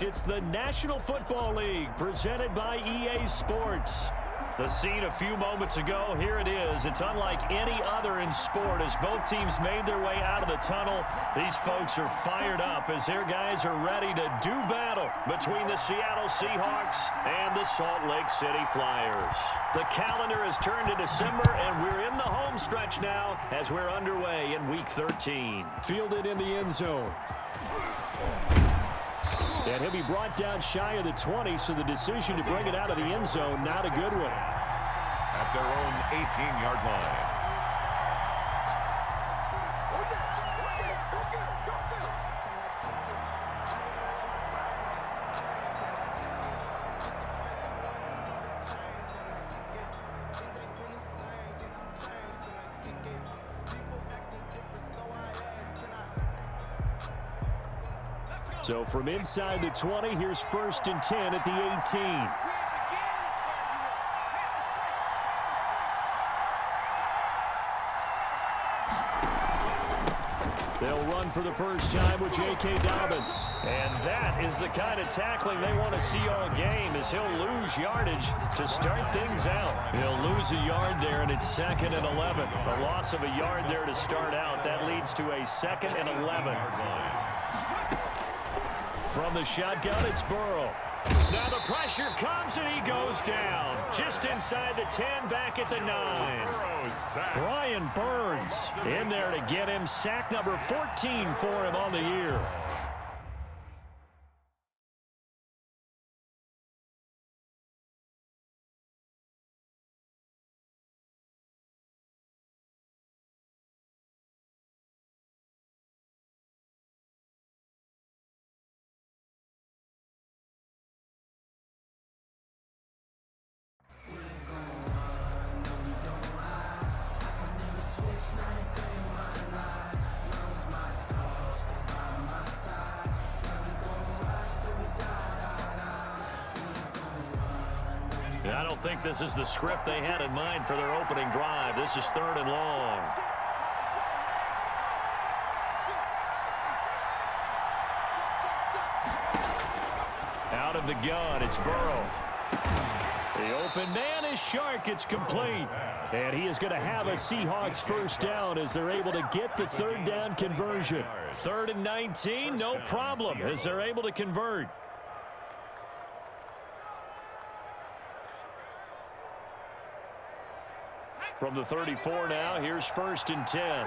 It's the National Football League presented by EA Sports. The scene a few moments ago, here it is. It's unlike any other in sport as both teams made their way out of the tunnel. These folks are fired up as their guys are ready to do battle between the Seattle Seahawks and the Salt Lake City Flyers. The calendar has turned to December, and we're in the home stretch now as we're underway in Week 13. Fielded in the end zone. And he'll be brought down shy of the 20, so the decision to bring it out of the end zone, not a good one. At their own 18-yard line. So from inside the 20, here's 1st and 10 at the 18. They'll run for the first time with J.K. Dobbins. And that is the kind of tackling they want to see all game, as he'll lose yardage to start things out. He'll lose a yard there, and it's 2nd and 11. A loss of a yard there to start out. That leads to a 2nd and 11. From the shotgun, it's Burrow. Now the pressure comes, and he goes down. Just inside the 10, back at the 9. Brian Burns in there to get him. Sack number 14 for him on the year. I don't think this is the script they had in mind for their opening drive. This is 3rd and long. Out of the gun, it's Burrow. The open man is Shark. It's complete. And he is going to have a Seahawks first down as they're able to get the 3rd down conversion. 3rd and 19, no problem as they're able to convert. From the 34 now, here's 1st and 10.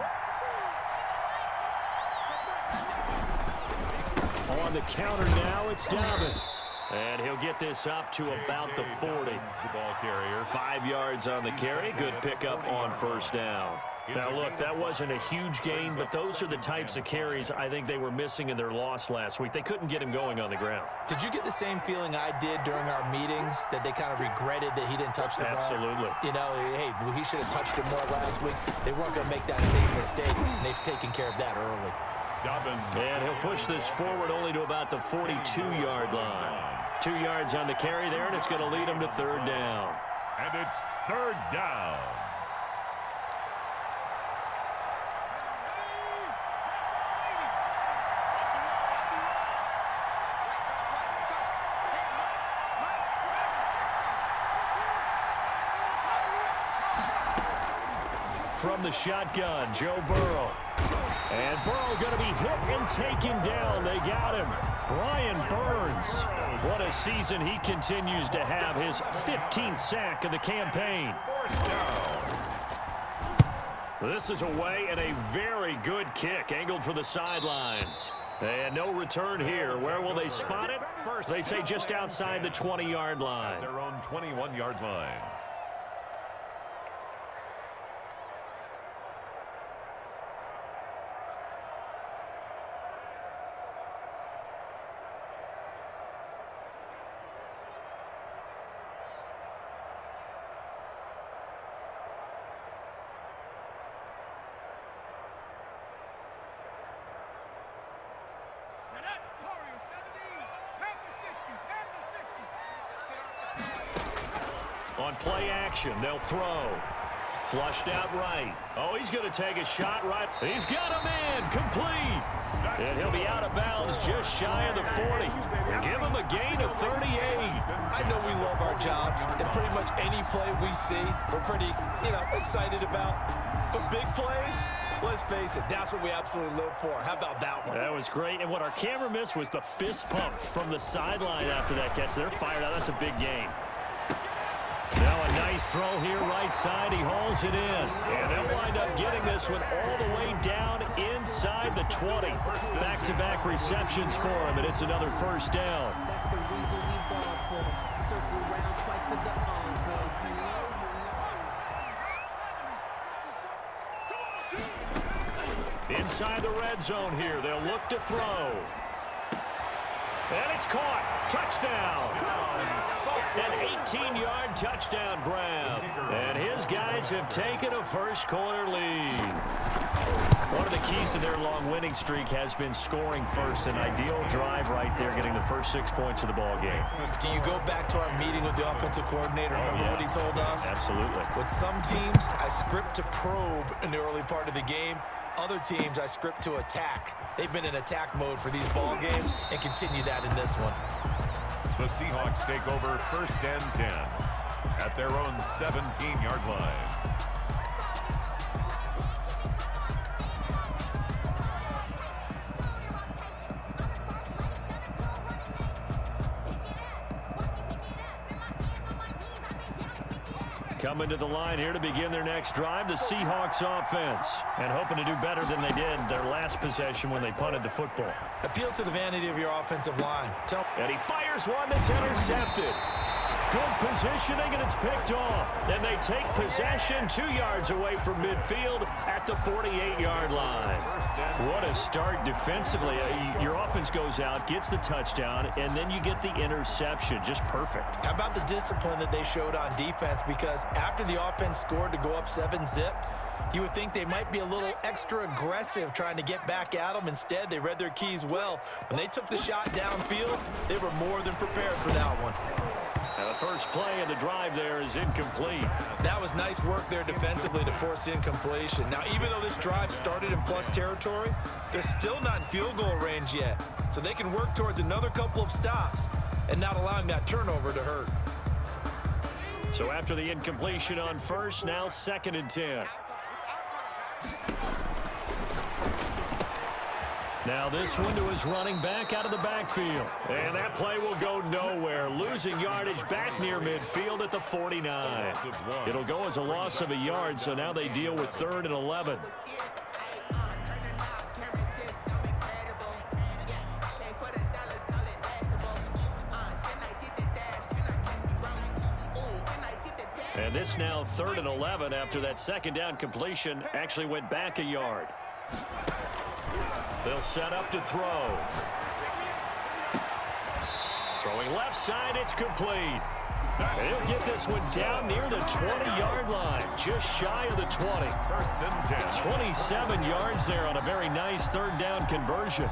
On the counter now, it's Dobbins. And he'll get this up to about the 40. The ball carrier. 5 yards on the carry. Good pickup on 1st down. Now, look, that wasn't a huge gain, but those are the types of carries I think they were missing in their loss last week. They couldn't get him going on the ground. Did you get the same feeling I did during our meetings, that they kind of regretted that he didn't touch the ball? Absolutely. You know, hey, he should have touched it more last week. They weren't going to make that same mistake, and they've taken care of that early. And he'll push this forward only to about the 42-yard line. 2 yards on the carry there, and it's going to lead him to 3rd down. And it's 3rd down. From the shotgun, Joe Burrow. And Burrow going to be hit and taken down. They got him. Brian Burns. What a season he continues to have. His 15th sack of the campaign. This is away, and a very good kick angled for the sidelines. And no return here. Where will they spot it? They say just outside the 20-yard line. Their own 21-yard line. On play action, they'll throw. Flushed out right. Oh, he's going to take a shot right. He's got him in. Complete. And he'll be out of bounds just shy of the 40. Give him a gain of 38. I know we love our jobs, and pretty much any play we see, we're pretty, excited about. But big plays, let's face it, that's what we absolutely live for. How about that one? That was great. And what our camera missed was the fist pump from the sideline after that catch. They're fired out. That's a big gain. Now a nice throw here right side. He hauls it in. And they'll wind up getting this one all the way down inside the 20. Back-to-back receptions for him, and it's another first down. That's the reason we ball for them. Circle around twice for the encore. Inside the red zone here. They'll look to throw. And it's caught. Touchdown. An 18-yard touchdown grab. And his guys have taken a first-quarter lead. One of the keys to their long winning streak has been scoring first. An ideal drive right there, getting the first 6 points of the ball game. Do you go back to our meeting with the offensive coordinator? Remember what he told us? Absolutely. With some teams, I script to probe in the early part of the game. Other teams, I script to attack. They've been in attack mode for these ball games and continue that in this one. The Seahawks take over 1st and 10 at their own 17-yard line. Coming to the line here to begin their next drive, the Seahawks offense. And hoping to do better than they did their last possession when they punted the football. Appeal to the vanity of your offensive line. And he fires one that's intercepted. Good positioning, and it's picked off. And they take possession 2 yards away from midfield at the 48-yard line. What a start defensively. Your offense goes out, gets the touchdown, and then you get the interception. Just perfect. How about the discipline that they showed on defense? Because after the offense scored to go up 7-zip, you would think they might be a little extra aggressive trying to get back at them. Instead, they read their keys well. When they took the shot downfield, they were more than prepared for that one. And the first play of the drive there is incomplete. That was nice work there defensively to force incompletion. Now, even though this drive started in plus territory, they're still not in field goal range yet. So they can work towards another couple of stops and not allowing that turnover to hurt. So after the incompletion on first, now 2nd and 10. Now this one to his running back out of the backfield. And that play will go nowhere. Losing yardage back near midfield at the 49. It'll go as a loss of a yard, so now they deal with 3rd and 11. And this now 3rd and 11 after that second down completion actually went back a yard. They'll set up to throw. Throwing left side, it's complete. They'll get this one down near the 20-yard line, just shy of the 20. 1st and 10. 27 yards there on a very nice 3rd down conversion.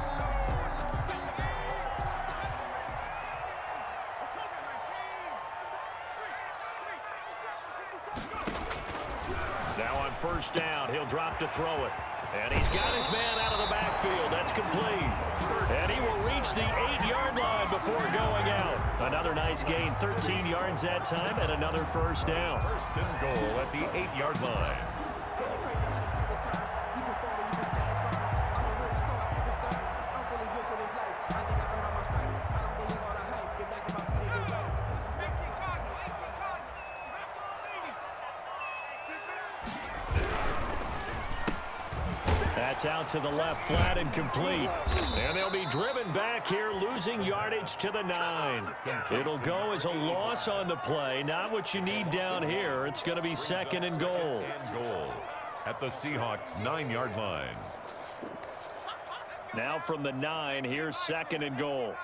Now on 1st down, he'll drop to throw it. And he's got his man out of the backfield. That's complete. And he will reach the 8-yard line before going out. Another nice gain, 13 yards that time, and another first down. 1st and goal at the 8-yard line. That's out to the left, flat and complete. And they'll be driven back here, losing yardage to the 9. It'll go as a loss on the play. Not what you need down here. It's going to be 2nd and goal. At the Seahawks 9-yard line. Now from the 9, here's 2nd and goal.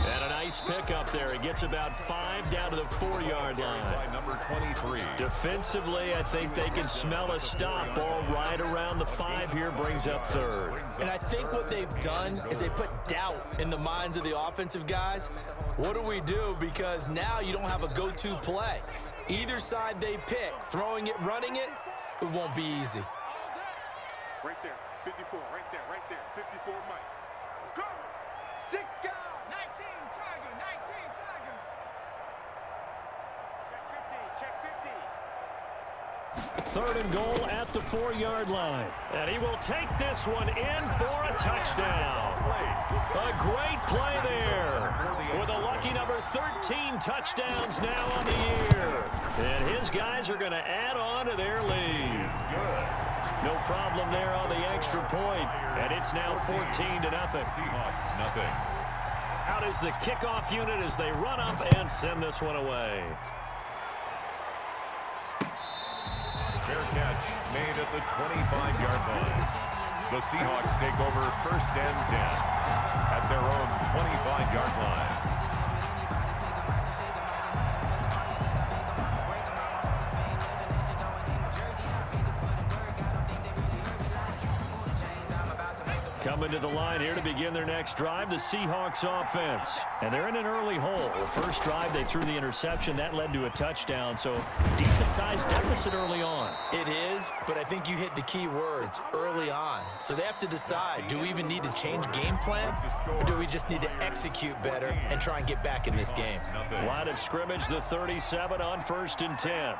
And a nice pick up there. He gets about 5 down to the 4-yard line. Number 23. Defensively, I think they can smell a stop. Ball right around the 5 here, brings up 3rd. And I think what they've done is they put doubt in the minds of the offensive guys. What do we do? Because now you don't have a go-to play. Either side they pick, throwing it, running it, it won't be easy. Right there, 54, right there, 54 Mike. Go! 6 guy, 19 Tiger, 19 Tiger. Check 50, check 50. Third and goal at the 4-yard line. And he will take this one in for a touchdown. A great play there. With a lucky number 13 touchdowns now on the year. And his guys are going to add on to their lead. No problem there on the extra point. And it's now 14-0. Seahawks, nothing. Out is the kickoff unit as they run up and send this one away. Fair catch made at the 25-yard line. The Seahawks take over first and 10 at their own 25-yard line. Coming to the line here to begin their next drive, the Seahawks offense. And they're in an early hole. The first drive, they threw the interception. That led to a touchdown, so decent-sized deficit early on. It is, but I think you hit the key words, early on. So they have to decide, do we even need to change game plan, or do we just need to execute better and try and get back in this game? Line of scrimmage, the 37 on 1st and 10.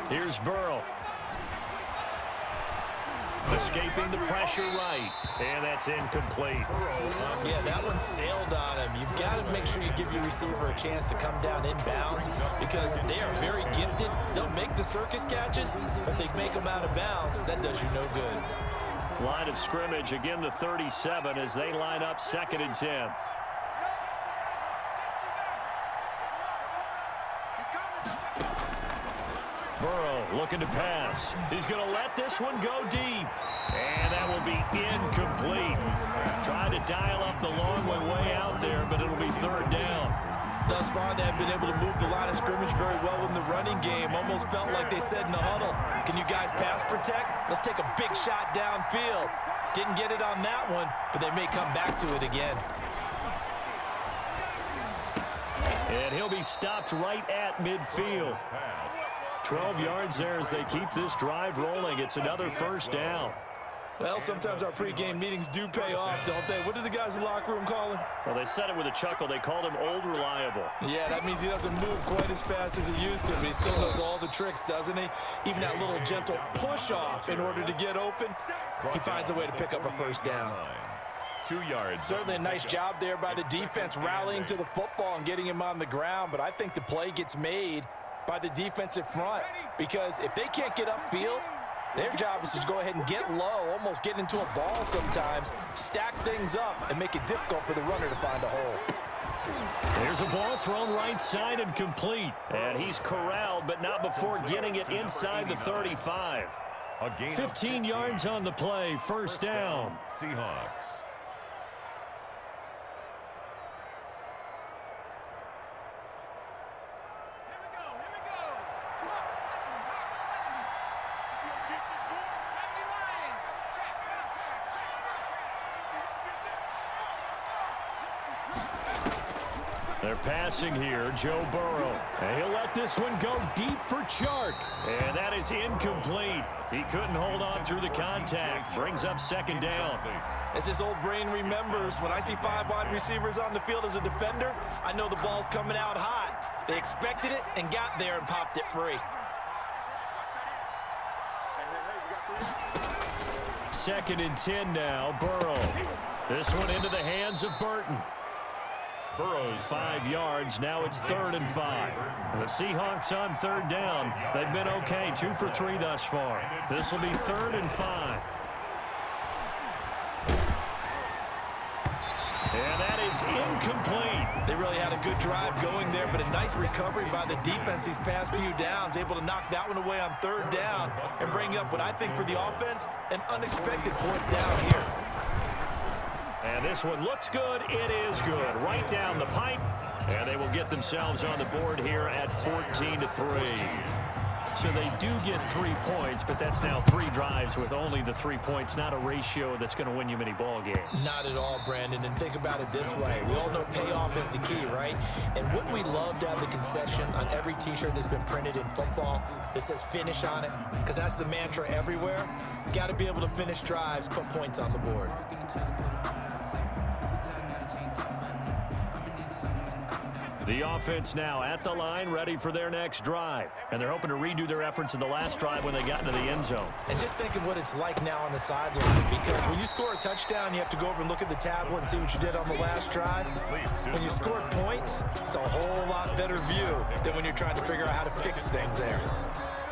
Here's Burrow. Escaping the pressure right. And that's incomplete. Yeah, that one sailed on him. You've got to make sure you give your receiver a chance to come down inbounds because they are very gifted. They'll make the circus catches, but they make them out of bounds. That does you no good. Line of scrimmage, again the 37 as they line up 2nd and 10. Burrow looking to pass. He's going to let this one go deep. And that will be incomplete. Trying to dial up the long way out there, but it'll be 3rd down. Thus far, they have been able to move the line of scrimmage very well in the running game. Almost felt like they said in the huddle, can you guys pass protect? Let's take a big shot downfield. Didn't get it on that one, but they may come back to it again. And he'll be stopped right at midfield. 12 yards there as they keep this drive rolling. It's another 1st down. Well, sometimes our pregame meetings do pay off, don't they? What do the guys in the locker room call him? Well, they said it with a chuckle. They called him Old Reliable. Yeah, that means he doesn't move quite as fast as he used to, but he still knows all the tricks, doesn't he? Even that little gentle push-off in order to get open, he finds a way to pick up a 1st down. 2 yards. Certainly a nice job there by the defense rallying to the football and getting him on the ground, but I think the play gets made by the defensive front because if they can't get upfield, their job is to go ahead and get low, almost get into a ball sometimes, stack things up, and make it difficult for the runner to find a hole. There's a ball thrown right side and complete. And he's corralled, but not before getting it inside the 35. 15 yards on the play, 1st down. Seahawks. They're passing here, Joe Burrow. And he'll let this one go deep for Chark. And that is incomplete. He couldn't hold on through the contact. Brings up 2nd down. As his old brain remembers, when I see 5 wide receivers on the field as a defender, I know the ball's coming out hot. They expected it and got there and popped it free. 2nd and 10 now, Burrow. This one into the hands of Burton. Burrow's 5 yards. Now it's 3rd and 5. The Seahawks on 3rd down. They've been okay, 2 for 3 thus far. This will be 3rd and 5. And that is incomplete. They really had a good drive going there, but a nice recovery by the defense these past few downs, able to knock that one away on 3rd down and bring up what I think for the offense, an unexpected 4th down here. And this one looks good. It is good. Right down the pipe. And they will get themselves on the board here at 14-3. So they do get 3 points, but that's now 3 drives with only the 3 points, not a ratio that's going to win you many ball games. Not at all, Brandon. And think about it this way. We all know payoff is the key, right? And wouldn't we love to have the concession on every T-shirt that's been printed in football that says finish on it? Because that's the mantra everywhere. Got to be able to finish drives, put points on the board. The offense now at the line, ready for their next drive. And they're hoping to redo their efforts in the last drive when they got into the end zone. And just think of what it's like now on the sideline, because when you score a touchdown, you have to go over and look at the tablet and see what you did on the last drive. When you scored points, it's a whole lot better view than when you're trying to figure out how to fix things there.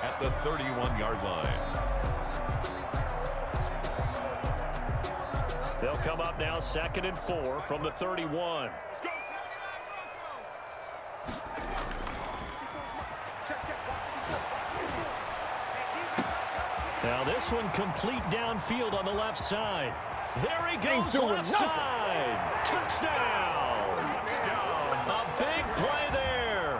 At the 31-yard line. They'll come up now 2nd and 4 from the 31. Now this one complete downfield on the left side. There he goes left side. Touchdown. A big play there.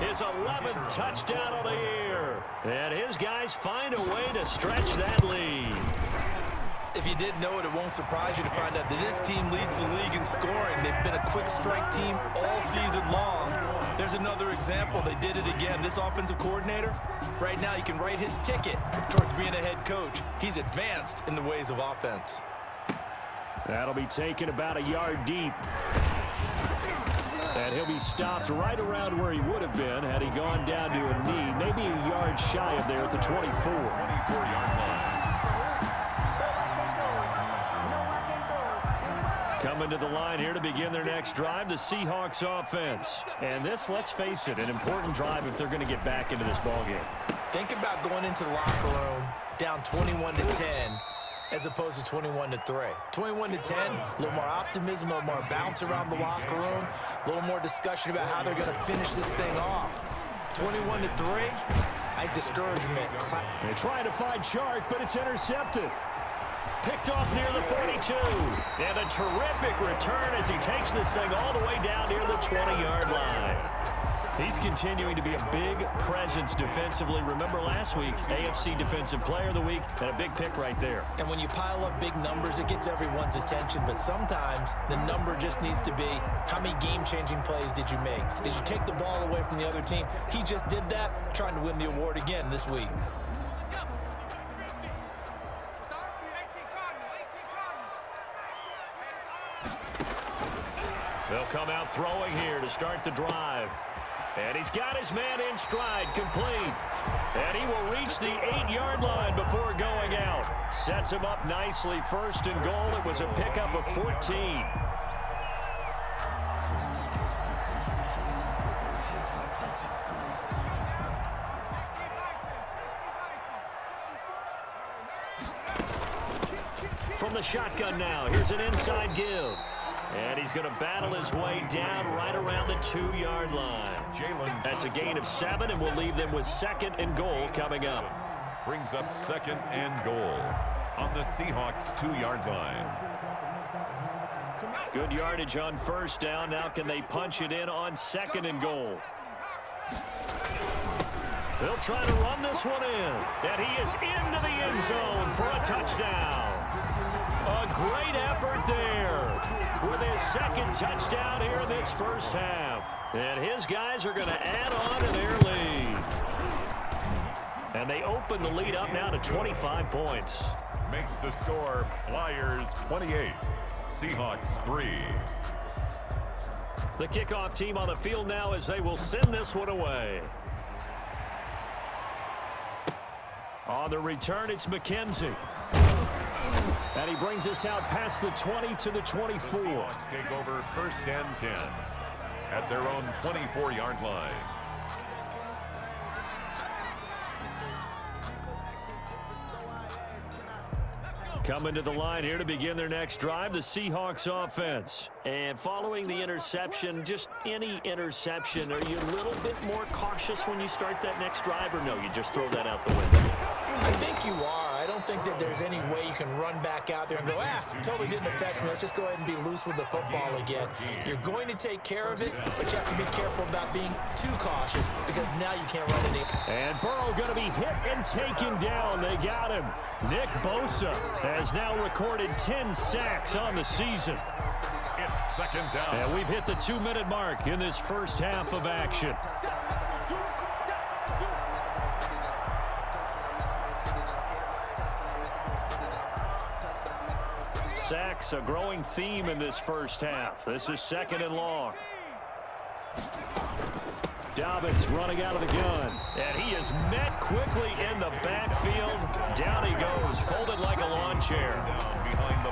His 11th touchdown of the year. And his guys find a way to stretch that lead. If you didn't know it, it won't surprise you to find out that this team leads the league in scoring. They've been a quick strike team all season long. There's another example. They did it again. This offensive coordinator, right now you can write his ticket towards being a head coach. He's advanced in the ways of offense. That'll be taken about a yard deep. And he'll be stopped right around where he would have been had he gone down to a knee, maybe a yard shy of there at the 24. 24-yard line. Coming to the line here to begin their next drive, the Seahawks offense. And this, let's face it, an important drive if they're going to get back into this ballgame. Think about going into the locker room down 21-10 as opposed to 21-3. 21-10, a little more optimism, a little more bounce around the locker room, a little more discussion about how they're going to finish this thing off. 21-3, I think discouragement. They're trying to find Chark, but it's intercepted. Picked off near the 42. And a terrific return as he takes this thing all the way down near the 20-yard line. He's continuing to be a big presence defensively. Remember last week, AFC Defensive Player of the Week, and a big pick right there. And when you pile up big numbers, it gets everyone's attention. But sometimes the number just needs to be, how many game-changing plays did you make? Did you take the ball away from the other team? He just did that, trying to win the award again this week. They'll come out throwing here to start the drive. And he's got his man in stride, complete. And he will reach the 8-yard line before going out. Sets him up nicely, 1st and goal. It was a pickup of 14. From the shotgun now, here's an inside give. And he's going to battle his way down right around the 2-yard line. That's a gain of 7, and we'll leave them with 2nd and goal coming up. Brings up 2nd and goal on the Seahawks 2-yard line. Good yardage on 1st down. Now can they punch it in on 2nd and goal? They'll try to run this one in. And he is into the end zone for a touchdown. A great effort there with his 2nd touchdown here in this 1st half. And his guys are going to add on to their lead. And they open the lead up now to 25 points. Makes the score Flyers 28, Seahawks 3. The kickoff team on the field now as they will send this one away. On the return, it's McKenzie. And he brings us out past the 20 to the 24. The Seahawks take over 1st and 10 at their own 24-yard line. Coming to the line here to begin their next drive, the Seahawks offense. And following the interception, just any interception, are you a little bit more cautious when you start that next drive, or no, you just throw that out the window? I think you are. I don't think that there's any way you can run back out there and go, totally didn't affect me. Let's just go ahead and be loose with the football again. You're going to take care of it, but you have to be careful about being too cautious because now you can't run any. And Burrow going to be hit and taken down. They got him. Nick Bosa has now recorded 10 sacks on the season. It's second down. And we've hit the 2-minute mark in this first half of action. Sacks, a growing theme in this first half. This is second and long. Dobbins running out of the gun. And he is met quickly in the backfield. Down he goes, folded like a lawn chair.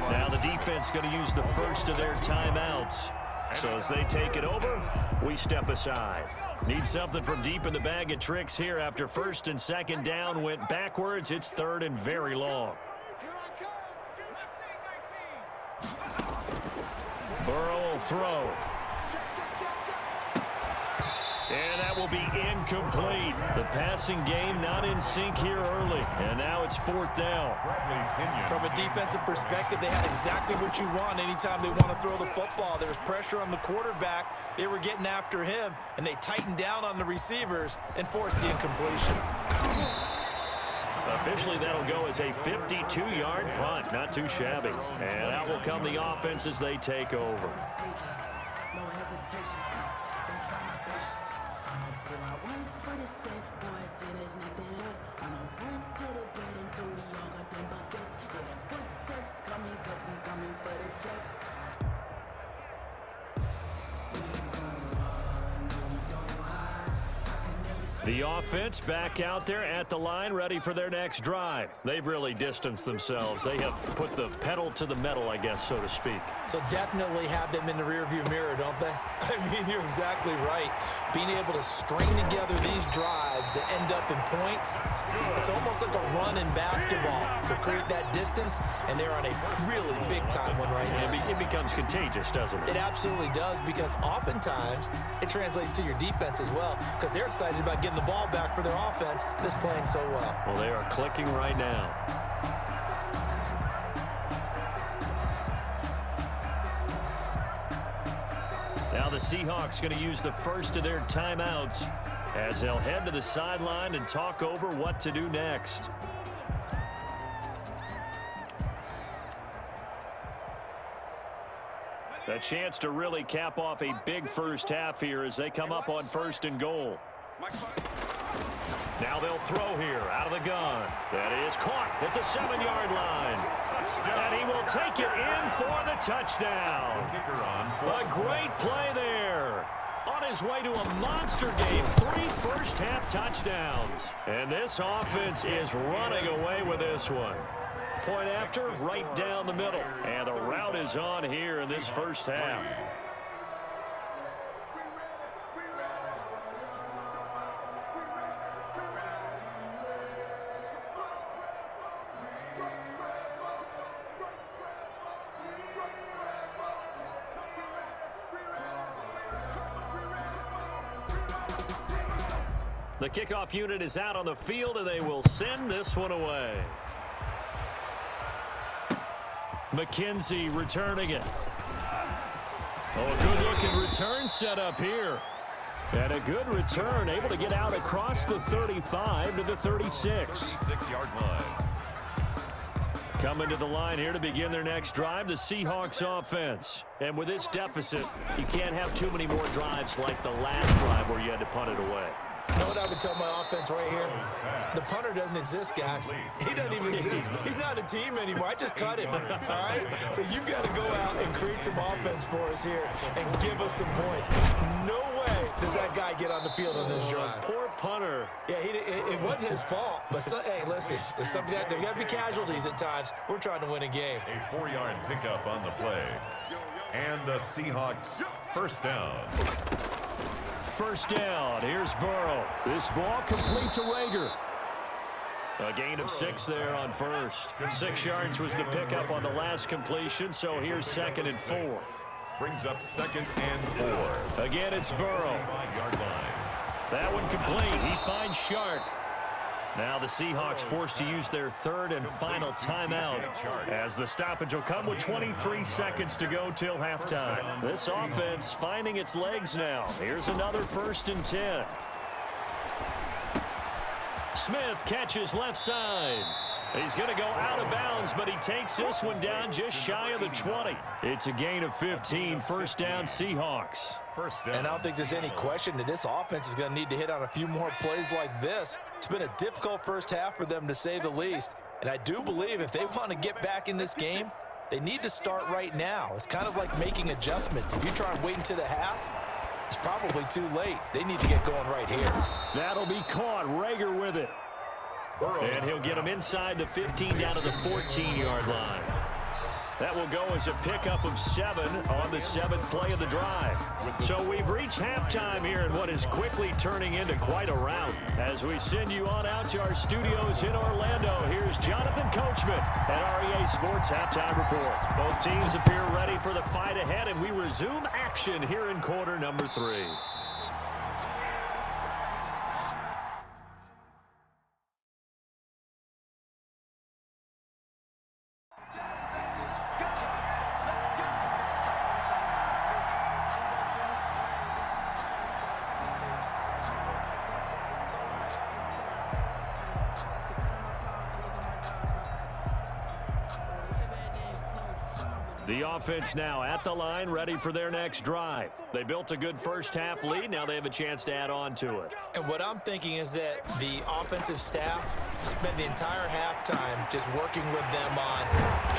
Now the defense going to use the first of their timeouts. So as they take it over, we step aside. Need something from deep in the bag of tricks here after first and second down went backwards. It's third and very long. Burrow will throw. And that will be incomplete. The passing game not in sync here early. And now it's fourth down. From a defensive perspective, they had exactly what you want anytime they want to throw the football. There was pressure on the quarterback. They were getting after him, and they tightened down on the receivers and forced the incompletion. Officially, that'll go as a 52-yard punt. Not too shabby. And out will come the offense as they take over. The offense back out there at the line, ready for their next drive. They've really distanced themselves. They have put the pedal to the metal, I guess, so to speak. So definitely have them in the rearview mirror, don't they? I mean, you're exactly right. Being able to string together these drives that end up in points, it's almost like a run in basketball to create that distance, and they're on a really big-time one right now. It becomes contagious, doesn't it? It absolutely does, because oftentimes it translates to your defense as well, because they're excited about getting the ball back for their offense that's playing so well. Well, they are clicking right now. Now the Seahawks going to use the first of their timeouts as they'll head to the sideline and talk over what to do next. A chance to really cap off a big first half here as they come up on first and goal. Now they'll throw here out of the gun. That is caught at the 7-yard line. And he will take it in for the touchdown. A great play there. On his way to a monster game, 3 first-half touchdowns. And this offense is running away with this one. Point after, right down the middle. And the route is on here in this first half. The kickoff unit is out on the field, and they will send this one away. McKenzie returning it. Oh, a good-looking return set up here. And a good return, able to get out across the 35 to the 36. 36-yard line. Coming to the line here to begin their next drive, the Seahawks offense. And with this deficit, you can't have too many more drives like the last drive where you had to punt it away. You know what I would tell my offense right here? The punter doesn't exist, guys. He doesn't even exist. He's not a team anymore. I just cut him, all right? So you've got to go out and create some offense for us here and give us some points. No way does that guy get on the field on this drive. Poor punter. Yeah, it wasn't his fault. But, hey, listen, there's something there got to be casualties at times. We're trying to win a game. A 4-yard pickup on the play. And the Seahawks first down. First down, here's Burrow. This ball complete to Rager. A gain of 6 there on first. 6 yards was the pickup on the last completion, so here's 2nd and 4. Brings up 2nd and 4. Again, it's Burrow. 5-yard line. That one complete. He finds Shark. Now the Seahawks forced to use their third and final timeout as the stoppage will come with 23 seconds to go till halftime. This offense finding its legs now. Here's another 1st and 10. Smith catches left side. He's going to go out of bounds, but he takes this one down just shy of the 20. It's a gain of 15, 1st down Seahawks. And I don't think there's any question that this offense is going to need to hit on a few more plays like this. It's been a difficult first half for them, to say the least. And I do believe if they want to get back in this game, they need to start right now. It's kind of like making adjustments. If you try and wait until the half, it's probably too late. They need to get going right here. That'll be caught. Rager with it. And he'll get him inside the 15 down to the 14-yard line. That will go as a pickup of 7 on the 7th play of the drive. So we've reached halftime here in what is quickly turning into quite a rout. As we send you on out to our studios in Orlando, here's Jonathan Coachman at REA Sports Halftime Report. Both teams appear ready for the fight ahead, and we resume action here in quarter number 3. The offense now at the line, ready for their next drive. They built a good first half lead. Now they have a chance to add on to it. And what I'm thinking is that the offensive staff spent the entire halftime just working with them on,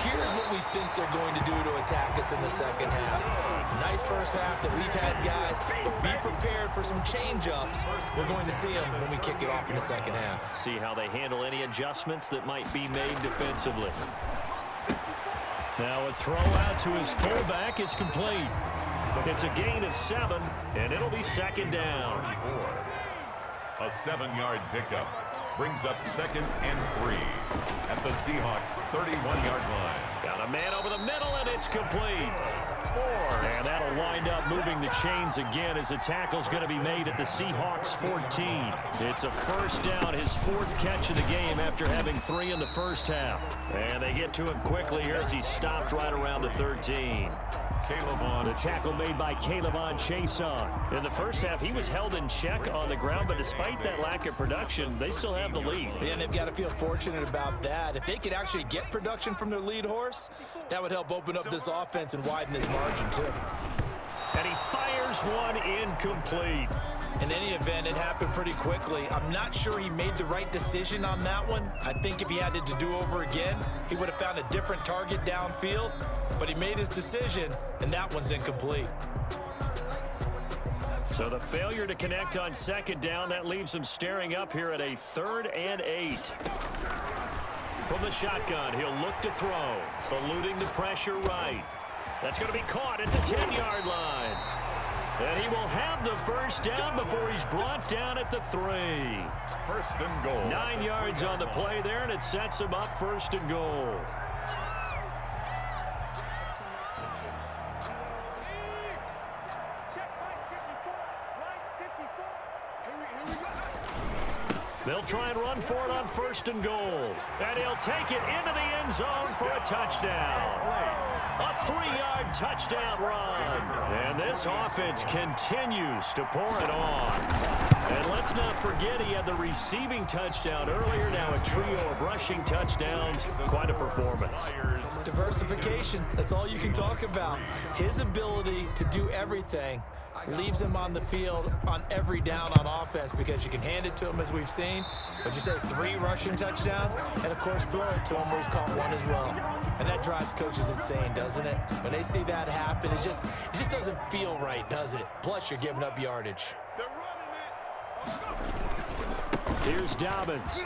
here's what we think they're going to do to attack us in the second half. Nice first half that we've had, guys, but be prepared for some change-ups. We're going to see them when we kick it off in the second half. See how they handle any adjustments that might be made defensively. Now a throw out to his fullback is complete. It's a gain of 7, and it'll be 2nd down. A 7-yard pickup brings up 2nd and 3 at the Seahawks 31-yard line. Got a man over the middle, and it's complete. 4. And that'll wind up moving the chains again as a tackle's going to be made at the Seahawks 14. It's a 1st down, his 4th catch of the game after having 3 in the first half. And they get to him quickly here as he stopped right around the 13. The tackle made by Calebon Chason. In the first half, he was held in check on the ground, but despite that lack of production, they still have the lead. Yeah, and they've got to feel fortunate about that. If they could actually get production from their lead horse, that would help open up this offense and widen this margin, too. And he fires one incomplete. In any event, it happened pretty quickly. I'm not sure he made the right decision on that one. I think if he had to do over again, he would have found a different target downfield. But he made his decision, and that one's incomplete. So the failure to connect on 2nd down, that leaves him staring up here at a 3rd and 8. From the shotgun, he'll look to throw, eluding the pressure right. That's going to be caught at the 10-yard line. And he will have the 1st down before he's brought down at the 3. 1st and goal. 9 yards on the play there, and it sets him up 1st and goal. They'll try and run for it on 1st and goal. And he'll take it into the end zone for a touchdown. A 3-yard touchdown run. And this offense continues to pour it on. And let's not forget he had the receiving touchdown earlier. Now a trio of rushing touchdowns. Quite a performance. Diversification, that's all you can talk about. His ability to do everything leaves him on the field on every down on offense because you can hand it to him as we've seen. But you say 3 rushing touchdowns, and of course throw it to him where he's caught 1 as well. And that drives coaches insane, doesn't it? When they see that happen, it just doesn't feel right, does it? Plus you're giving up yardage. Here's Dobbins.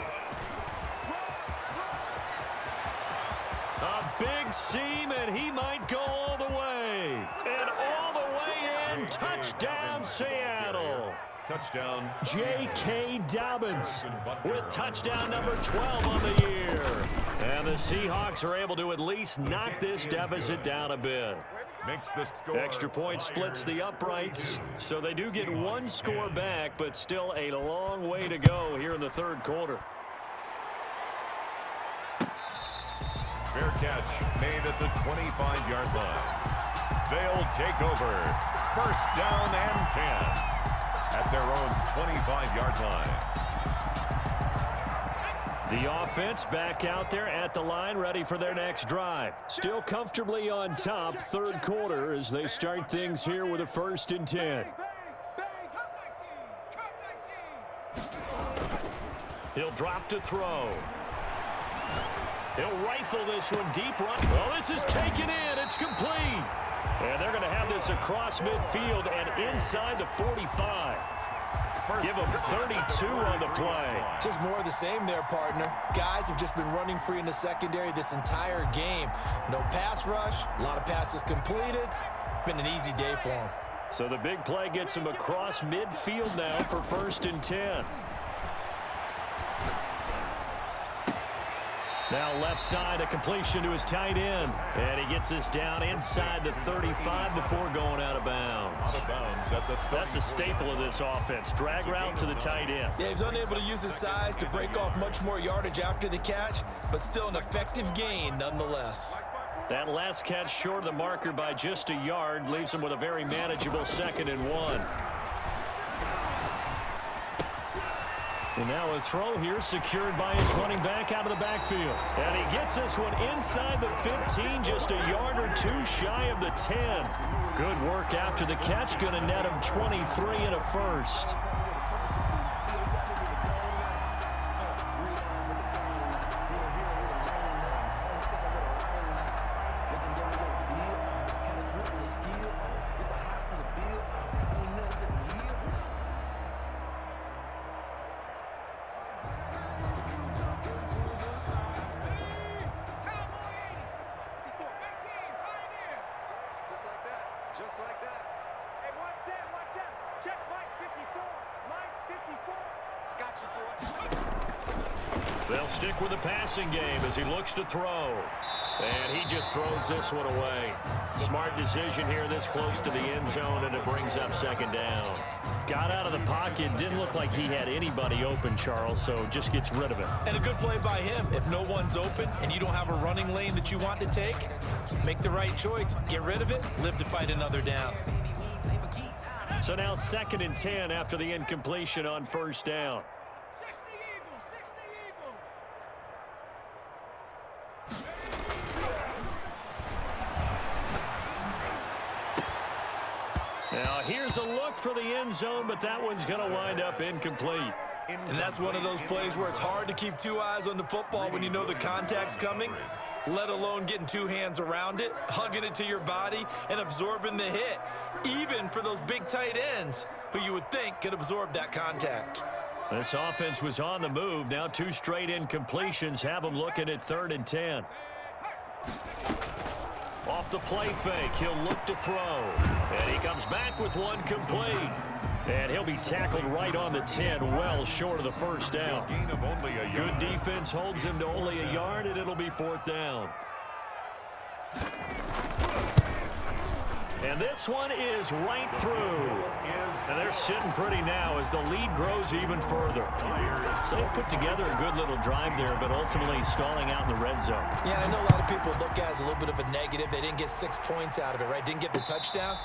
A big seam, and he might go all the way. And all the way in. Touchdown, Seattle. Touchdown. J.K. Dobbins with touchdown number 12 on the year. And the Seahawks are able to at least knock this deficit down a bit. Makes the score. Extra point splits the uprights, so they do get 1 score back, but still a long way to go here in the 3rd quarter. catch made at the 25-yard line. They'll take over. First down and 10 at their own 25-yard line. The offense back out there at the line, ready for their next drive. Still comfortably on top, third quarter, as they start things here with a 1st and 10. He'll drop to throw. He'll rifle this one deep run. Well, this is taken in. It's complete. And they're going to have this across midfield and inside the 45. Give them 32 on the play. Just more of the same there, partner. Guys have just been running free in the secondary this entire game. No pass rush, a lot of passes completed. Been an easy day for them. So the big play gets him across midfield now for 1st and 10. Now left side, a completion to his tight end. And he gets this down inside the 35 before going out of bounds. That's a staple of this offense. Drag route to the tight end. Yeah, he's unable to use his size to break off much more yardage after the catch, but still an effective gain nonetheless. That last catch short of the marker by just a yard leaves him with a very manageable 2nd and 1. And now a throw here secured by his running back out of the backfield. And he gets this one inside the 15, just a yard or two shy of the 10. Good work after the catch, going to net him 23 and a 1st. Just like that. Hey, one set. Check Mike 54. Mike 54. Got you, boy. They'll stick with the passing game as he looks to throw. And he just throws this one away. Smart decision here this close to the end zone, and it brings up 2nd down. Got out of the pocket. Didn't look like he had anybody open, Charles, so just gets rid of it. And a good play by him. If no one's open and you don't have a running lane that you want to take, make the right choice. Get rid of it. Live to fight another down. So now 2nd and 10 after the incompletion on 1st down. 60 Eagles. Now here's a look for the end zone, but that one's going to wind up incomplete. And that's one of those plays where it's hard to keep two eyes on the football when you know the contact's coming, let alone getting two hands around it, hugging it to your body, and absorbing the hit, even for those big tight ends who you would think could absorb that contact. This offense was on the move. Now 2 straight incompletions have them looking at 3rd and 10. Off the play fake, he'll look to throw. And he comes back with one complete. And he'll be tackled right on the 10, well short of the 1st down. Gain of only a yard. Good defense holds him to only a yard, and it'll be 4th down. And this one is right through. And they're sitting pretty now as the lead grows even further. So they put together a good little drive there, but ultimately stalling out in the red zone. Yeah, I know a lot of people look at it as a little bit of a negative. They didn't get 6 points out of it, right? Didn't get the touchdown.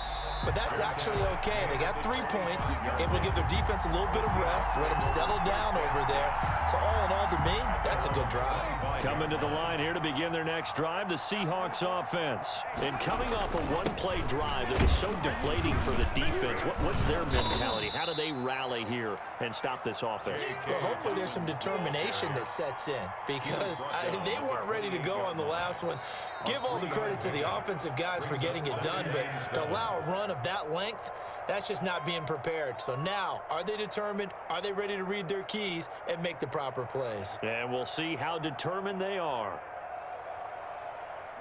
But that's actually okay. They got 3 points, able to give their defense a little bit of rest, let them settle down over there. So all in all, to me, that's a good drive. Coming to the line here to begin their next drive, the Seahawks offense. And coming off a one-play drive that was so deflating for the defense, what's their mentality? How do they rally here and stop this offense? Well, hopefully there's some determination that sets in because they weren't ready to go on the last one. Give all the credit to the offensive guys for getting it done, but to allow a run of that length, that's just not being prepared. So now, are they determined? Are they ready to read their keys and make the proper plays? And we'll see how determined they are.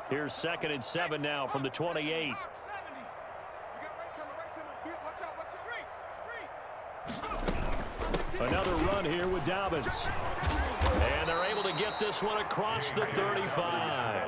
Here's 2nd and 7 now from the 28. 70. You got right coming. Watch out. Another run here with Dobbins. And they're able to get this one across the 35.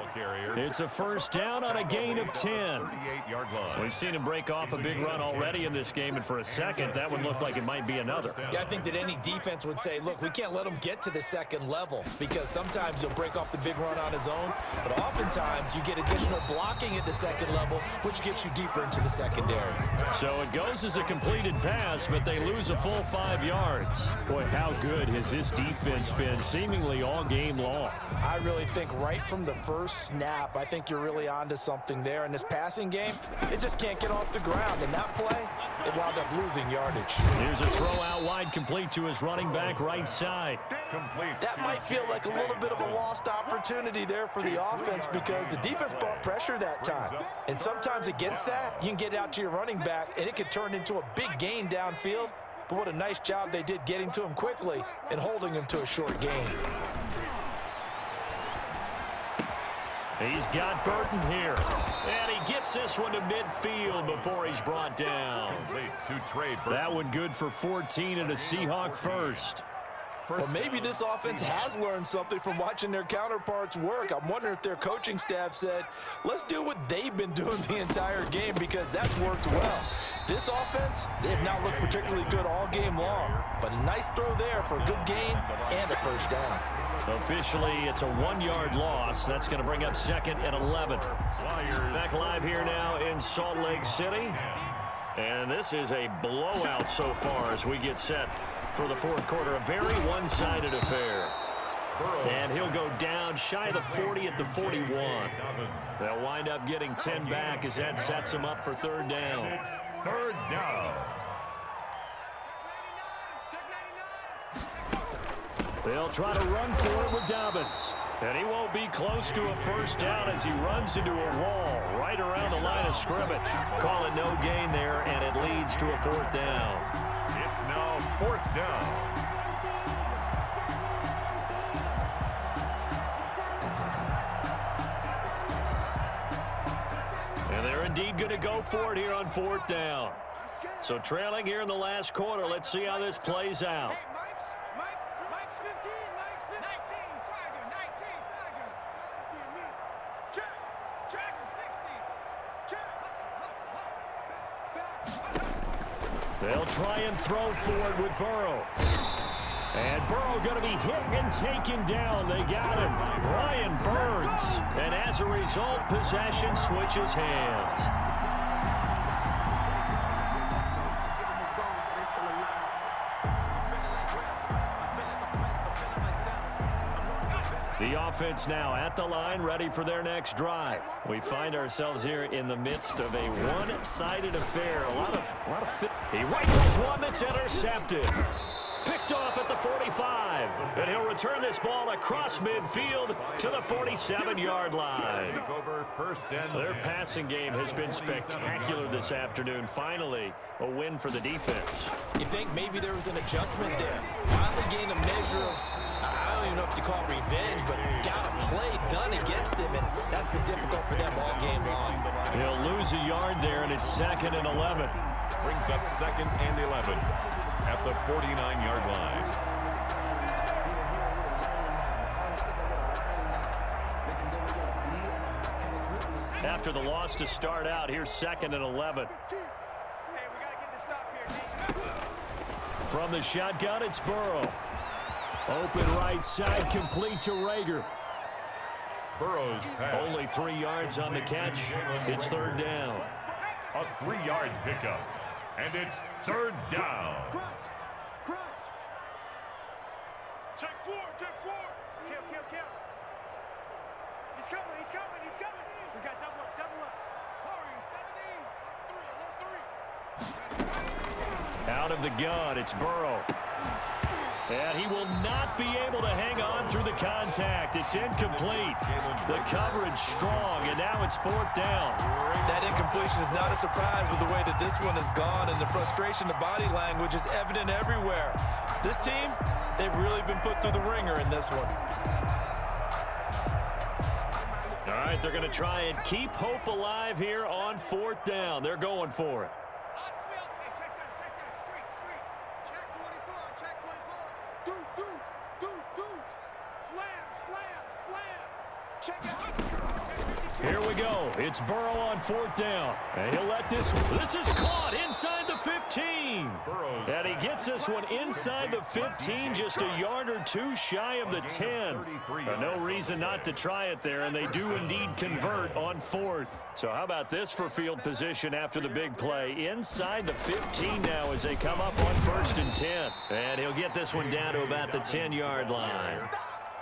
It's a first down on a gain of 10. 38-yard line. We've seen him break off a big run already in this game, and for a second, that one looked like it might be another. Yeah, I think that any defense would say, look, we can't let him get to the second level because sometimes he'll break off the big run on his own, but oftentimes you get additional blocking at the second level, which gets you deeper into the secondary. So it goes as a completed pass, but they lose a full 5 yards. Boy, how good has this defense been seemingly all game long? I really think right from the first snap, I think you're really onto something there. In this passing game, it just can't get off the ground. And that play, it wound up losing yardage. Here's a throw out wide, complete to his running back right side. Complete. That might feel like a little bit of a lost opportunity there for the offense because the defense brought pressure that time. And sometimes against that, you can get out to your running back, and it could turn into a big gain downfield. But what a nice job they did getting to him quickly and holding him to a short gain. He's got Burton here. And he gets this one to midfield before he's brought down. That one good for 14 and a Seahawk first. Well, maybe this offense has learned something from watching their counterparts work. I'm wondering if their coaching staff said, let's do what they've been doing the entire game because that's worked well. This offense, they have not looked particularly good all game long. But a nice throw there for a good gain and a first down. Officially, it's a 1-yard loss. That's going to bring up 2nd and 11. Back live here now in Salt Lake City. And this is a blowout so far as we get set for the fourth quarter. A very one-sided affair. And he'll go down shy of the 40 at the 41. They'll wind up getting 10 back as that sets him up for third down. Third down. They'll try to run for it with Dobbins. And he won't be close to a first down as he runs into a wall right around the line of scrimmage. Call it no gain there, and it leads to a fourth down. It's now fourth down. And they're indeed going to go for it here on fourth down. So trailing here in the last quarter. Let's see how this plays out. Mike's 15, Mike's 15. 19, Tiger, 19, Tiger. Check, 60. Check. They'll try and throw for it with Burrow. And Burrow going to be hit and taken down. They got him. Brian Burns. And as a result, possession switches hands. The offense now at the line, ready for their next drive. We find ourselves here in the midst of a one-sided affair. A lot of fit. He rifles one that's intercepted. Picked off at the 45. And he'll return this ball across midfield to the 47-yard line. Their passing game has been spectacular this afternoon. Finally, a win for the defense. You think maybe there was an adjustment there. Finally gained a measure of, I don't even know if you call it revenge, but got a play done against him, and that's been difficult for them all game long. He'll lose a yard there, and it's 2nd and 11. Brings up 2nd and 11 at the 49-yard line. After the loss to start out, here's 2nd and 11. From the shotgun, it's Burrow. Open right side, complete to Rager. Burrow's pass. Only 3 yards on the catch. It's third down. A 3-yard pickup. And it's third down. Cross. Check four. Kill. He's coming. We got double up. Hurry, 17. Out of the gun, it's Burrow. And he will not be able to hang on through the contact. It's incomplete. The coverage strong, and now it's fourth down. That incompletion is not a surprise with the way that this one has gone, and the frustration of body language is evident everywhere. This team, they've really been put through the ringer in this one. All right, they're going to try and keep hope alive here on fourth down. They're going for it. Check 24. Here we go. It's Burrow on 4th down. And he'll let this is caught inside the 15. And he gets this one inside the 15, just a yard or two shy of the 10. No reason not to try it there, and they do indeed convert on 4th. So how about this for field position after the big play? Inside the 15 now as they come up on 1st and 10. And he'll get this one down to about the 10-yard line.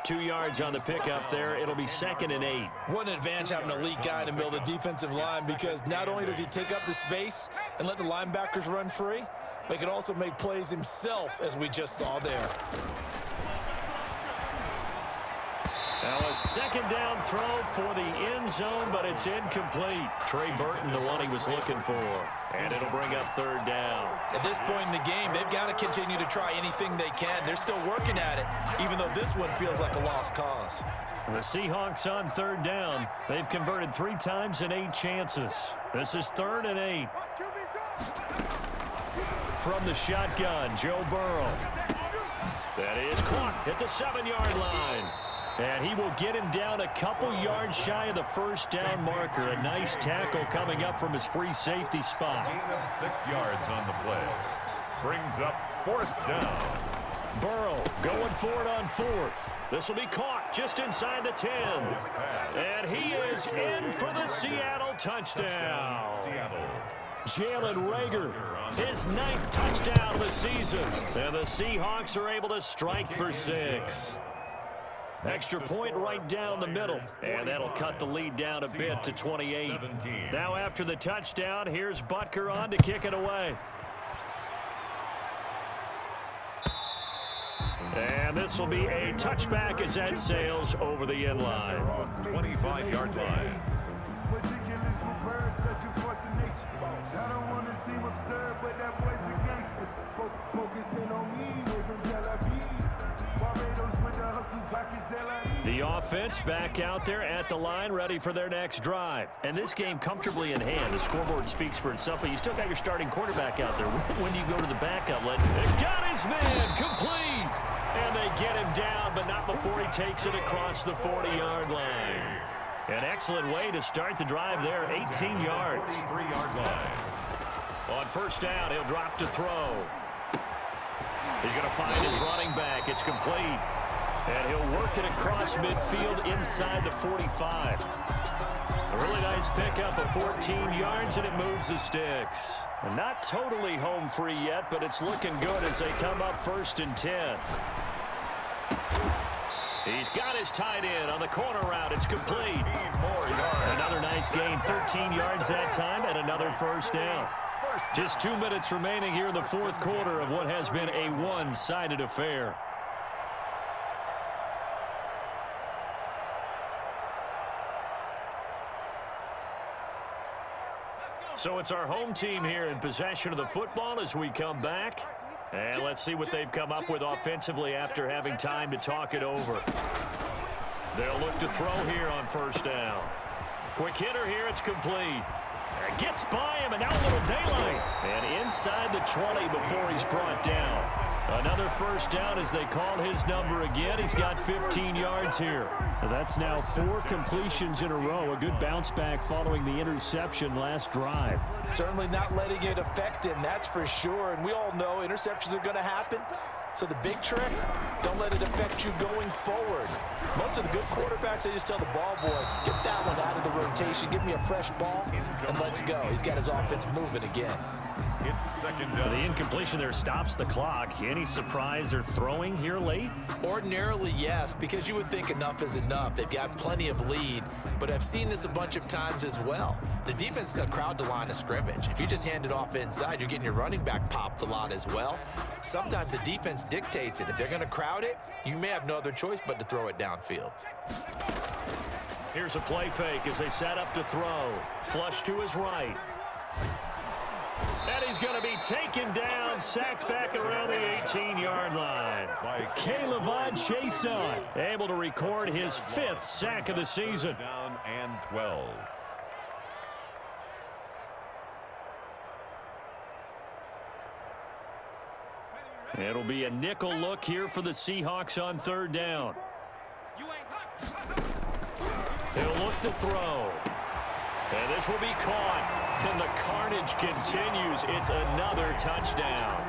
2 yards on the pickup there. It'll be 2nd and 8. What an advantage having an elite guy in the middle of the defensive line, because not only does he take up the space and let the linebackers run free, but he can also make plays himself, as we just saw there. Now a 2nd down throw for the end zone, but it's incomplete. Trey Burton, the one he was looking for. And it'll bring up 3rd down. At this point in the game, they've got to continue to try anything they can. They're still working at it, even though this one feels like a lost cause. The Seahawks on 3rd down. They've converted 3 times in 8 chances. This is 3rd and 8. From the shotgun, Joe Burrow. That is caught at the 7-yard line. And he will get him down a couple yards shy of the 1st down marker. A nice tackle coming up from his free safety spot. Gain of 6 yards on the play. Brings up 4th down. Burrow going for it on 4th. This will be caught just inside the 10. And he is in for the Seattle touchdown. Jalen Reagor, his 9th touchdown of the season. And the Seahawks are able to strike for 6. Extra point right down the middle, and that'll cut the lead down a bit to 28. Now after the touchdown, here's Butker on to kick it away. And this will be a touchback as that sails over the end line. 25-yard line. The offense back out there at the line, ready for their next drive. And this game comfortably in hand. The scoreboard speaks for itself, but you still got your starting quarterback out there. When do you go to the backup? They got his man complete. And they get him down, but not before he takes it across the 40-yard line. An excellent way to start the drive there, 18 yards. 3-yard line. On 1st down, he'll drop to throw. He's going to find his running back. It's complete. And he'll work it across midfield inside the 45. A really nice pickup of 14 yards, and it moves the sticks. And not totally home free yet, but it's looking good as they come up 1st and 10. He's got his tight end on the corner route. It's complete. Another nice gain, 13 yards that time, and another 1st down. Just 2 minutes remaining here in the 4th quarter of what has been a one-sided affair. So it's our home team here in possession of the football as we come back. And let's see what they've come up with offensively after having time to talk it over. They'll look to throw here on 1st down. Quick hitter here, it's complete. Gets by him, and now a little daylight. And inside the 20 before he's brought down. Another 1st down as they call his number again. He's got 15 yards here. That's now 4 completions in a row. A good bounce back following the interception last drive. Certainly not letting it affect him, that's for sure. And we all know interceptions are going to happen. So the big trick, don't let it affect you going forward. Most of the good quarterbacks, they just tell the ball boy, get that one out of the rotation, give me a fresh ball, and let's go. He's got his offense moving again. It's 2nd down. The incompletion there stops the clock. Any surprise they're throwing here late? Ordinarily, yes, because you would think enough is enough. They've got plenty of lead, but I've seen this a bunch of times as well. The defense is going to crowd the line of scrimmage. If you just hand it off inside, you're getting your running back popped a lot as well. Sometimes the defense dictates it. If they're going to crowd it, you may have no other choice but to throw it downfield. Here's a play fake as they set up to throw. Flush to his right. And he's going to be taken down, sacked back around the 18-yard line. K'Lavon Chaisson able to record his 5th sack of the season. Down and 12. It'll be a nickel look here for the Seahawks on 3rd down. He'll look to throw. And this will be caught. And the carnage continues. It's another touchdown.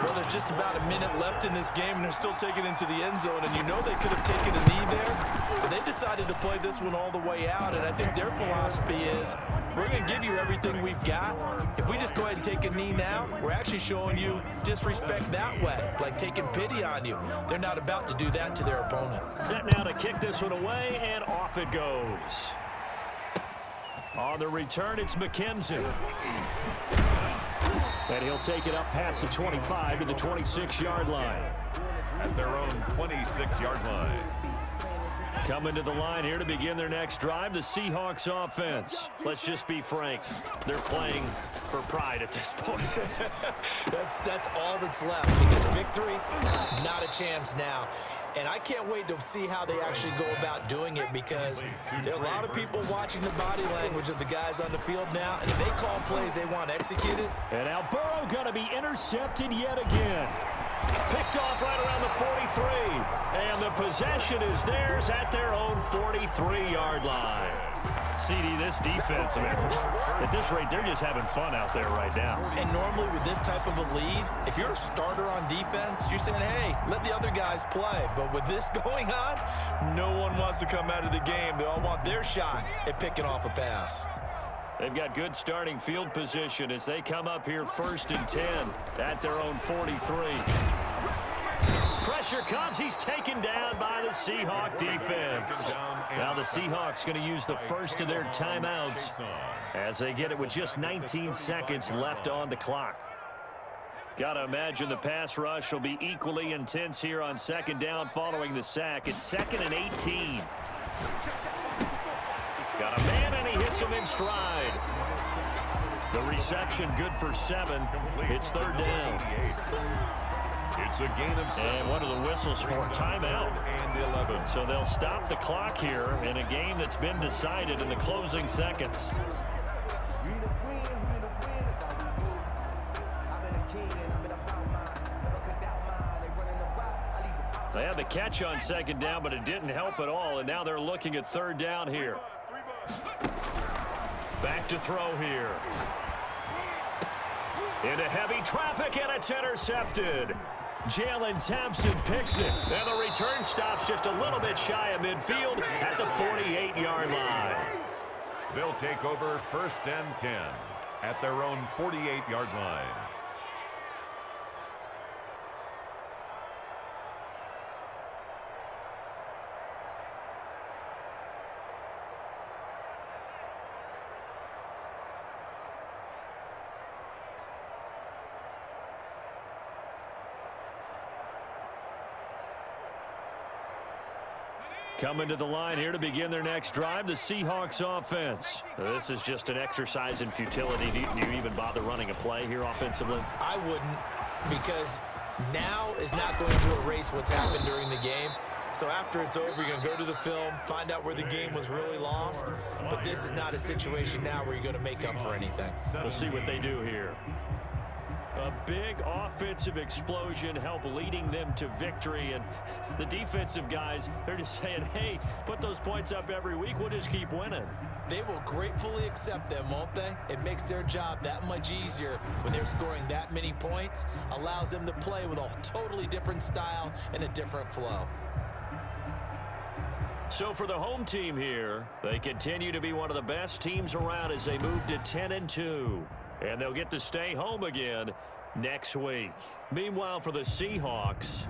Well, there's just about a minute left in this game, and they're still taking it into the end zone. And you know they could have taken a knee there, but they decided to play this one all the way out. And I think their philosophy is, we're going to give you everything we've got. If we just go ahead and take a knee now, we're actually showing you disrespect that way, like taking pity on you. They're not about to do that to their opponent. Set now to kick this one away, and off it goes. On the return, it's McKenzie. And he'll take it up past the 25 to the 26-yard line. At their own 26-yard line. Coming to the line here to begin their next drive, the Seahawks offense. Let's just be frank. They're playing for pride at this point. That's all that's left, because victory, not a chance now. And I can't wait to see how they actually go about doing it, because there are a lot of people watching the body language of the guys on the field now, and if they call plays they want executed. And now Burrow going to be intercepted yet again. Picked off right around the 43. And the possession is theirs at their own 43-yard line. CD, this defense, man, at this rate, they're just having fun out there right now. And normally with this type of a lead, if you're a starter on defense, you're saying, hey, let the other guys play. But with this going on, no one wants to come out of the game. They all want their shot at picking off a pass. They've got good starting field position as they come up here 1st and 10 at their own 43. Pressure comes. He's taken down by the Seahawk defense. Now the Seahawks going to use the first of their timeouts as they get it with just 19 seconds left on the clock. Got to imagine the pass rush will be equally intense here on 2nd down following the sack. It's 2nd and 18. Got a man, and he hits him in stride. The reception good for 7. It's 3rd down. It's a gain of 7. And what are the whistles for? Timeout. And 11. So they'll stop the clock here in a game that's been decided in the closing seconds. They had the catch on 2nd down, but it didn't help at all, and now they're looking at 3rd down here. Back to throw here. Into heavy traffic, and it's intercepted. Jalen Thompson picks it, and the return stops just a little bit shy of midfield at the 48-yard line. They'll take over 1st and 10 at their own 48-yard line. Coming to the line here to begin their next drive, the Seahawks offense. This is just an exercise in futility. Do you even bother running a play here offensively? I wouldn't, because now is not going to erase what's happened during the game. So after it's over, you're going to go to the film, find out where the game was really lost. But this is not a situation now where you're going to make up for anything. We'll see what they do here. A big offensive explosion help leading them to victory, and the defensive guys, they're just saying, hey, put those points up every week, we'll just keep winning. They will gratefully accept them, won't they? It makes their job that much easier when they're scoring that many points, allows them to play with a totally different style and a different flow. So for the home team here, they continue to be one of the best teams around as they move to 10-2. And they'll get to stay home again next week. Meanwhile, for the Seahawks,